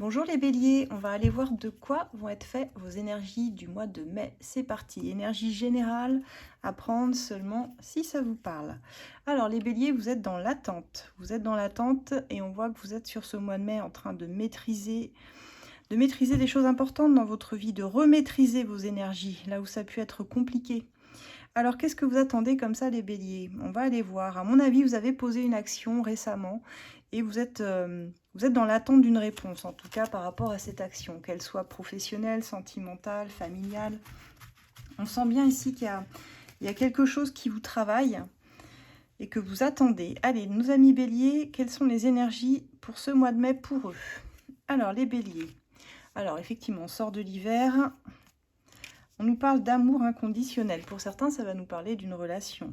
Bonjour les béliers, on va aller voir de quoi vont être faites vos énergies du mois de mai. C'est parti, énergie générale à prendre seulement si ça vous parle. Alors les béliers, vous êtes dans l'attente. Vous êtes dans l'attente et on voit que vous êtes sur ce mois de mai en train de maîtriser des choses importantes dans votre vie, de remaîtriser vos énergies, là où ça a pu être compliqué. Alors, qu'est-ce que vous attendez comme ça, les béliers? On va aller voir. À mon avis, vous avez posé une action récemment et vous êtes dans l'attente d'une réponse, en tout cas par rapport à cette action, qu'elle soit professionnelle, sentimentale, familiale. On sent bien ici qu'il y a quelque chose qui vous travaille et que vous attendez. Allez, nos amis béliers, quelles sont les énergies pour ce mois de mai pour eux? Alors, les béliers. Alors, effectivement, on sort de l'hiver. On nous parle d'amour inconditionnel. Pour certains, ça va nous parler d'une relation.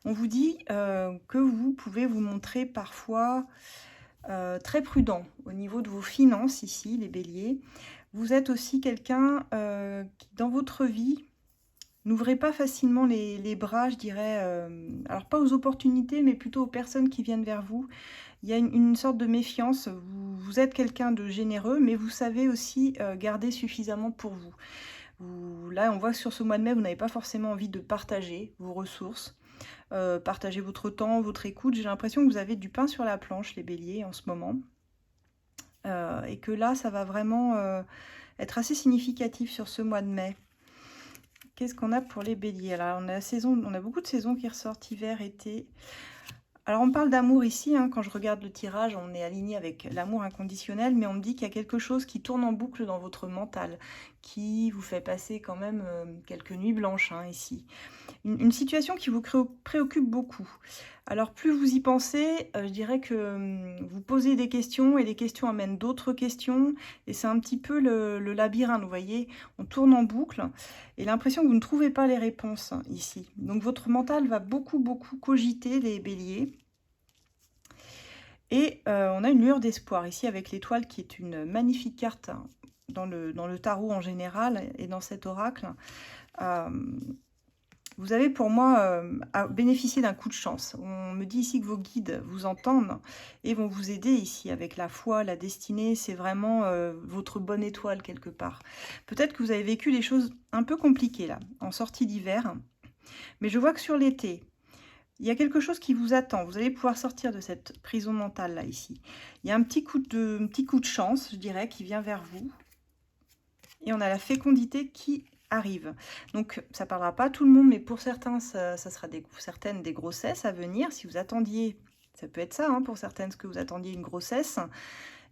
On vous dit que vous pouvez vous montrer parfois très prudent au niveau de vos finances ici, les béliers. Vous êtes aussi quelqu'un qui, dans votre vie, n'ouvrez pas facilement les bras, je dirais, alors pas aux opportunités, mais plutôt aux personnes qui viennent vers vous. Il y a une sorte de méfiance. Vous êtes quelqu'un de généreux, mais vous savez aussi garder suffisamment pour vous. Là, on voit que sur ce mois de mai, vous n'avez pas forcément envie de partager vos ressources, partager votre temps, votre écoute. J'ai l'impression que vous avez du pain sur la planche, les béliers, en ce moment. Et que là, ça va vraiment être assez significatif sur ce mois de mai. Qu'est-ce qu'on a pour les béliers? Alors, on a beaucoup de saisons qui ressortent, hiver, été. Alors, on parle d'amour ici, hein. Quand je regarde le tirage, on est aligné avec l'amour inconditionnel, mais on me dit qu'il y a quelque chose qui tourne en boucle dans votre mental, qui vous fait passer quand même quelques nuits blanches, hein, ici. Une situation qui vous préoccupe beaucoup. Alors, plus vous y pensez, je dirais que vous posez des questions, et les questions amènent d'autres questions, et c'est un petit peu le labyrinthe, vous voyez. On tourne en boucle, et l'impression que vous ne trouvez pas les réponses, hein, ici. Donc, votre mental va beaucoup cogiter, les béliers. Et on a une lueur d'espoir ici avec l'étoile qui est une magnifique carte dans le tarot en général et dans cet oracle. Vous avez pour moi bénéficié d'un coup de chance. On me dit ici que vos guides vous entendent et vont vous aider ici avec la foi, la destinée. C'est vraiment votre bonne étoile quelque part. Peut-être que vous avez vécu des choses un peu compliquées là, en sortie d'hiver. Mais je vois que sur l'été, il y a quelque chose qui vous attend. Vous allez pouvoir sortir de cette prison mentale là, ici. Il y a un petit coup de chance, je dirais, qui vient vers vous. Et on a la fécondité qui arrive. Donc, ça ne parlera pas à tout le monde, mais pour certains, ça sera certaines des grossesses à venir. Si vous attendiez, ça peut être ça, hein, pour certaines, ce que vous attendiez une grossesse.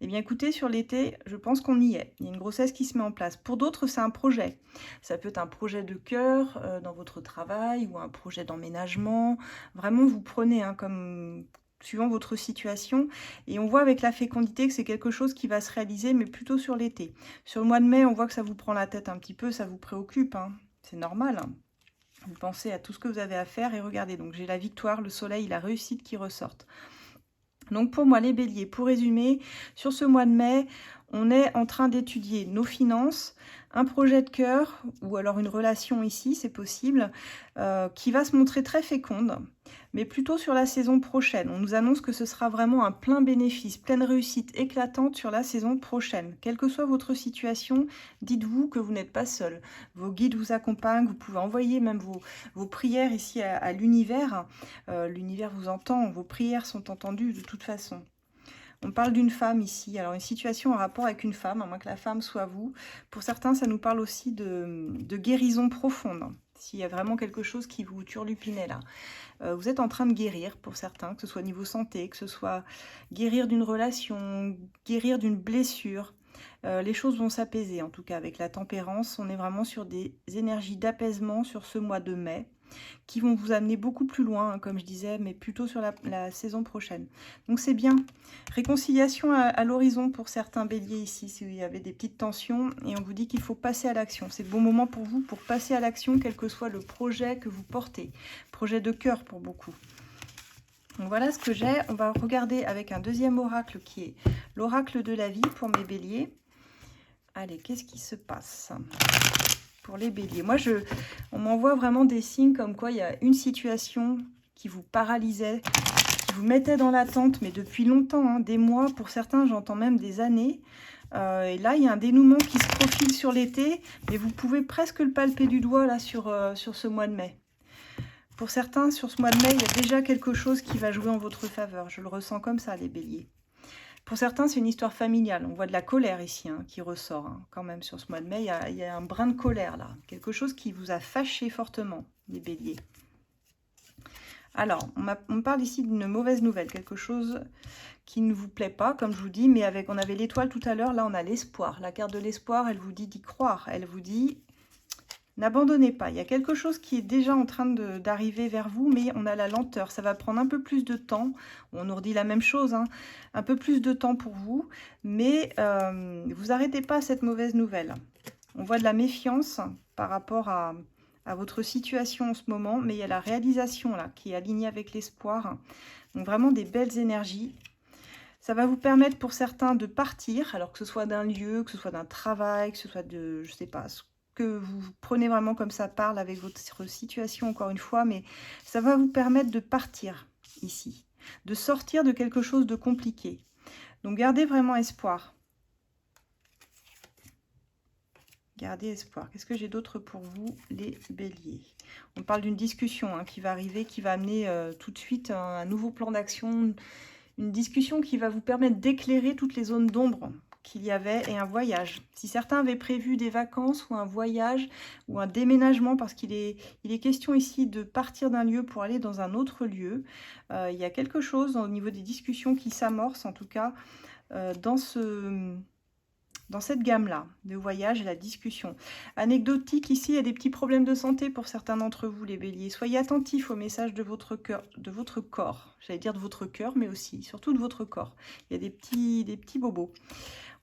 Eh bien, écoutez, sur l'été, je pense qu'on y est. Il y a une grossesse qui se met en place. Pour d'autres, c'est un projet. Ça peut être un projet de cœur dans votre travail ou un projet d'emménagement. Vraiment, vous prenez comme suivant votre situation. Et on voit avec la fécondité que c'est quelque chose qui va se réaliser, mais plutôt sur l'été. Sur le mois de mai, on voit que ça vous prend la tête un petit peu, ça vous préoccupe, hein. C'est normal, hein. Vous pensez à tout ce que vous avez à faire et regardez. Donc, j'ai la victoire, le soleil, la réussite qui ressortent. Donc pour moi, les béliers, pour résumer, sur ce mois de mai, on est en train d'étudier nos finances, un projet de cœur, ou alors une relation ici, c'est possible, qui va se montrer très féconde, mais plutôt sur la saison prochaine. On nous annonce que ce sera vraiment un plein bénéfice, pleine réussite éclatante sur la saison prochaine. Quelle que soit votre situation, dites-vous que vous n'êtes pas seul. Vos guides vous accompagnent, vous pouvez envoyer même vos prières ici à l'univers. L'univers vous entend, vos prières sont entendues de toute façon. On parle d'une femme ici, alors une situation en rapport avec une femme, à moins que la femme soit vous. Pour certains, ça nous parle aussi de guérison profonde, s'il y a vraiment quelque chose qui vous turlupinait là. Vous êtes en train de guérir pour certains, que ce soit niveau santé, que ce soit guérir d'une relation, guérir d'une blessure. Les choses vont s'apaiser, en tout cas avec la tempérance. On est vraiment sur des énergies d'apaisement sur ce mois de mai, qui vont vous amener beaucoup plus loin, hein, comme je disais, mais plutôt sur la saison prochaine. Donc c'est bien. Réconciliation à l'horizon pour certains béliers ici, s'il y avait des petites tensions, et on vous dit qu'il faut passer à l'action. C'est le bon moment pour vous pour passer à l'action, quel que soit le projet que vous portez. Projet de cœur pour beaucoup. Donc voilà ce que j'ai. On va regarder avec un deuxième oracle qui est l'oracle de la vie pour mes béliers. Allez, qu'est-ce qui se passe pour les béliers? Moi, on m'envoie vraiment des signes comme quoi il y a une situation qui vous paralysait, qui vous mettait dans l'attente, mais depuis longtemps, hein, des mois, pour certains, j'entends même des années. Et là, il y a un dénouement qui se profile sur l'été, mais vous pouvez presque le palper du doigt là sur ce mois de mai. Pour certains, sur ce mois de mai, il y a déjà quelque chose qui va jouer en votre faveur. Je le ressens comme ça, les béliers. Pour certains, c'est une histoire familiale. On voit de la colère ici qui ressort quand même sur ce mois de mai. Il y a un brin de colère là. Quelque chose qui vous a fâché fortement, les béliers. Alors, on me parle ici d'une mauvaise nouvelle. Quelque chose qui ne vous plaît pas, comme je vous dis. Mais on avait l'étoile tout à l'heure. Là, on a l'espoir. La carte de l'espoir, elle vous dit d'y croire. Elle vous dit... N'abandonnez pas, il y a quelque chose qui est déjà en train d'arriver vers vous, mais on a la lenteur. Ça va prendre un peu plus de temps. On nous redit la même chose, un peu plus de temps pour vous, mais vous n'arrêtez pas cette mauvaise nouvelle. On voit de la méfiance par rapport à votre situation en ce moment, mais il y a la réalisation là qui est alignée avec l'espoir. Donc vraiment des belles énergies. Ça va vous permettre pour certains de partir, alors que ce soit d'un lieu, que ce soit d'un travail, que ce soit de, je sais pas, que vous prenez vraiment comme ça parle avec votre situation encore une fois, mais ça va vous permettre de partir ici, de sortir de quelque chose de compliqué. Donc gardez vraiment espoir. Gardez espoir. Qu'est-ce que j'ai d'autre pour vous, les béliers? On parle d'une discussion qui va arriver, qui va amener tout de suite un nouveau plan d'action, une discussion qui va vous permettre d'éclairer toutes les zones d'ombre qu'il y avait, et un voyage. Si certains avaient prévu des vacances ou un voyage ou un déménagement, parce il est question ici de partir d'un lieu pour aller dans un autre lieu, il y a quelque chose au niveau des discussions qui s'amorce, en tout cas, dans cette gamme-là, de voyage et la discussion. Anecdotique, ici, il y a des petits problèmes de santé pour certains d'entre vous, les béliers. Soyez attentifs au message de votre corps. J'allais dire de votre cœur, mais aussi, surtout de votre corps. Il y a des petits bobos.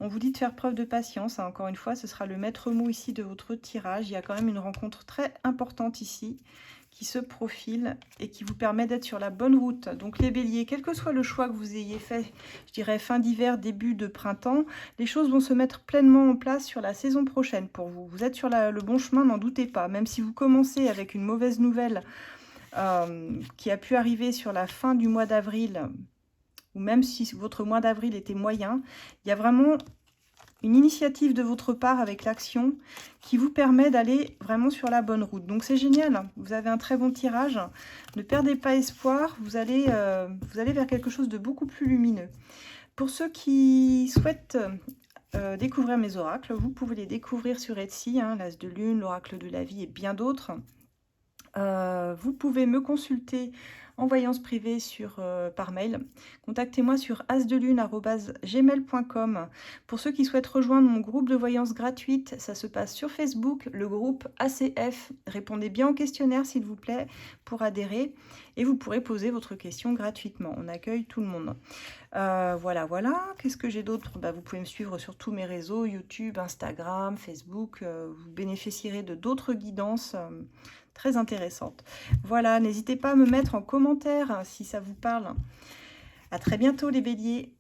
On vous dit de faire preuve de patience. Encore une fois, ce sera le maître mot ici de votre tirage. Il y a quand même une rencontre très importante ici qui se profile et qui vous permet d'être sur la bonne route. Donc les béliers, quel que soit le choix que vous ayez fait, je dirais fin d'hiver, début de printemps, les choses vont se mettre pleinement en place sur la saison prochaine pour vous. Vous êtes sur le bon chemin, n'en doutez pas. Même si vous commencez avec une mauvaise nouvelle qui a pu arriver sur la fin du mois d'avril, ou même si votre mois d'avril était moyen, il y a vraiment une initiative de votre part avec l'action qui vous permet d'aller vraiment sur la bonne route. Donc c'est génial, vous avez un très bon tirage. Ne perdez pas espoir, vous allez vers quelque chose de beaucoup plus lumineux. Pour ceux qui souhaitent découvrir mes oracles, vous pouvez les découvrir sur Etsy, l'As de Lune, l'Oracle de la Vie et bien d'autres. Vous pouvez me consulter en voyance privée par mail. Contactez-moi sur asdelune@gmail.com. Pour ceux qui souhaitent rejoindre mon groupe de voyance gratuite, ça se passe sur Facebook, le groupe ACF. Répondez bien au questionnaire s'il vous plaît pour adhérer et vous pourrez poser votre question gratuitement. On accueille tout le monde. Voilà. Qu'est-ce que j'ai d'autre? Vous pouvez me suivre sur tous mes réseaux, YouTube, Instagram, Facebook. Vous bénéficierez de d'autres guidances très intéressantes. Voilà, n'hésitez pas à me mettre en commentaire si ça vous parle. À très bientôt les béliers.